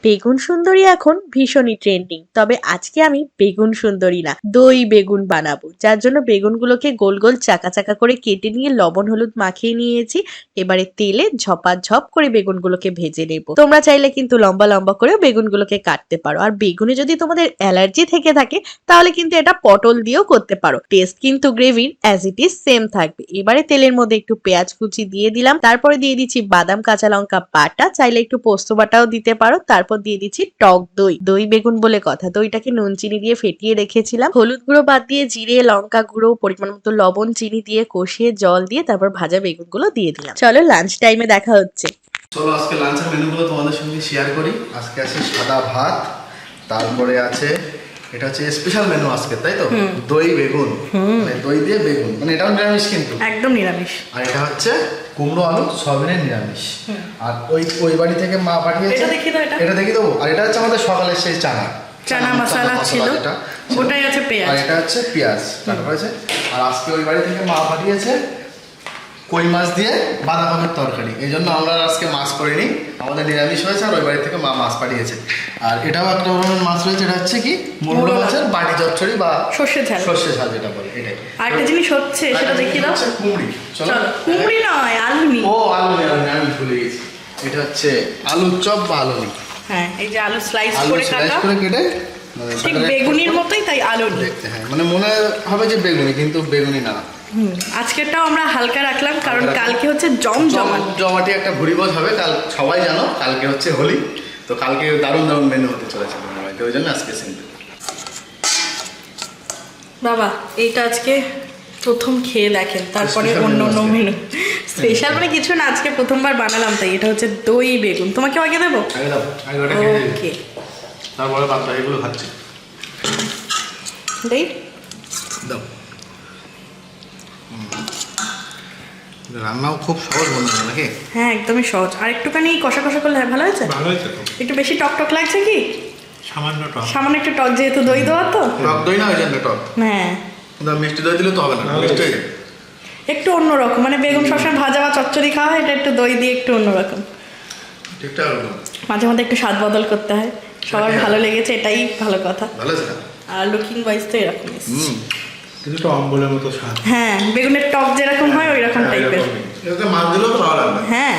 বেগুন সুন্দরী এখন ভীষণই ট্রেন্ডিং। তবে আজকে আমি বেগুন সুন্দরী না, দই বেগুন বানাবো। যার জন্য বেগুনগুলোকে গোল গোল চাকা চাকা করে কেটে নিয়ে লবণ হলুদ মাখিয়ে নিয়েছি। এবারে তেলে ঝপাঝপ করে বেগুনগুলোকে ভেজে নেব। তোমরা চাইলে কিন্তু লম্বা লম্বা করেও বেগুনগুলোকে কাটতে পারো। আর বেগুনে যদি তোমাদের অ্যালার্জি থেকে থাকে তাহলে কিন্তু এটা পটল দিয়েও করতে পারো। টেস্ট কিন্তু গ্রেভির অ্যাজ ইট ইজ সেম থাকবে। এবারে তেলের মধ্যে একটু পেঁয়াজ কুচি দিয়ে দিলাম, তারপরে দিয়ে দিচ্ছি বাদাম কাঁচা লঙ্কা বাটা, চাইলে একটু পোস্ত বাটাও দিতে পারো। তারপর দিয়ে দিচ্ছি টক দই। দই বেগুন বলে কথা, দইটাকে নুন চিনি দিয়ে ফেটিয়ে রেখেছিলাম। হলুদ গুঁড়ো বাদ দিয়ে জিরে লঙ্কা গুঁড়ো পরিমাণ মতো লবণ চিনি দিয়ে কষিয়ে জল দিয়ে তারপর ভাজা বেগুনগুলো দিয়ে দিলাম। চলো লাঞ্চ টাইমে দেখা হচ্ছে। চলো আজকে লাঞ্চের মেনুগুলো তোমাদের সঙ্গে শেয়ার করি। আজকে আছে সাদা ভাত, তারপরে আছে এটা হচ্ছে স্পেশাল মেনু আজকে, তাই তো? দই বেগুন, মানে দই দিয়ে বেগুন, মানে এটাও নিরামিষ কিন্তু একদম নিরামিষ। আর এটা হচ্ছে কুমড়ো আলু সয়াবিনের নিরামিষ। আর ওই বাড়ি থেকে মা পাঠিয়েছে, এটা দেখি দাও, এটা দেখি দেবো। আর এটা হচ্ছে আমাদের সকালের সেই চানা মশলা ছিল, যেটা, ওটাই আছে পেঁয়াজ, আর এটা হচ্ছে পেঁয়াজ তারপরে আছে। আর আজকে ওই বাড়ি থেকে মা পাঠিয়েছে কই মাছ দিয়ে বাঁধাকপির তরকারি। এই জন্য আমরা আজকে মাছ করিনি, আমাদের নিরামিষ হয়েছে। আর ওই বাড়ি থেকে মা মাছ পাঠিয়েছে। আর এটাও একটা ধরনের মাছ রয়েছে, এটা হচ্ছে কি মুরগো মাছের বাটি চচ্চড়ি বা সর্ষে ঝাল যেটা বলে এটাই। আর একটা জিনিস হচ্ছে সেটা দেখিয়ে দাও। কুমড়ি, চলো। কুমড়ি নয়, আলুনি। ও আলুনি, আমি ভুলে গেছি। এটা হচ্ছে আলুর চপ বা আলুনি। হ্যাঁ, এই যে আলু স্লাইস করে কেটে ঠিক বেগুনির মতোই, তাই আলুনি দেখতে। হ্যাঁ, মানে মনে হবে যে বেগুনি, কিন্তু বেগুনি না। আজকেরটাও আমরা হালকা রাখলাম কারণ কালকে হচ্ছে জমজমাটি একটা ভুরিভোজ হবে। কাল সবাই জানো কালকে হচ্ছে হোলি, তো কালকে দারুণ দারুণ মেনু হতে চলেছে বাড়িতে, ওই জন্য আজকে সিম্পল। বাবা এইটা আজকে প্রথম খেয়ে দেখেন, তারপরে অন্য অন্য মেনু। স্পেশাল মানে কিছু না, আজকে প্রথমবার বানালাম, তাই এটা হচ্ছে দই বেগুন। তোমাকে আগে দেবো? ওকে, তারপরে বাচ্চা এগুলো খাচ্ছে। দেই দাও। রান্নাও খুব সহজ মনে হয় নাকি? হ্যাঁ, একদমই সহজ। আর একটুখানি কষা কষা করলে ভালো হয়েছে। ভালো হয়েছে তো। একটু বেশি টক টক লাগছে কি? সামান্য একটু টক, যেহেতু দই দেওয়া তো। টক দই না, ওই জন্য টক। হ্যাঁ, মিষ্টি দই দিলে তো হবে না, মিষ্টি হয়ে যাবে। একটু অন্যরকম, মানে বেগুন সবসময় ভাজা বা চচ্চড়ি খাওয়া হয়, এটা একটু দই দিয়ে একটু অন্যরকম। ঠিকঠাক। মাঝে মধ্যে একটু স্বাদ বদল করতে হয়। সবার ভালো লেগেছে, এটাই ভালো কথা। ভালো আছে। আর লুকিং ওয়াইজ তো এরকম। কিন্তু তো অম্বলের মতো স্বাদ। হ্যাঁ, বেগুনের টক যেরকম হয় ওই রকম টাইপের। এটাতে মাছ দিলেও তো ভালো লাগবে। হ্যাঁ,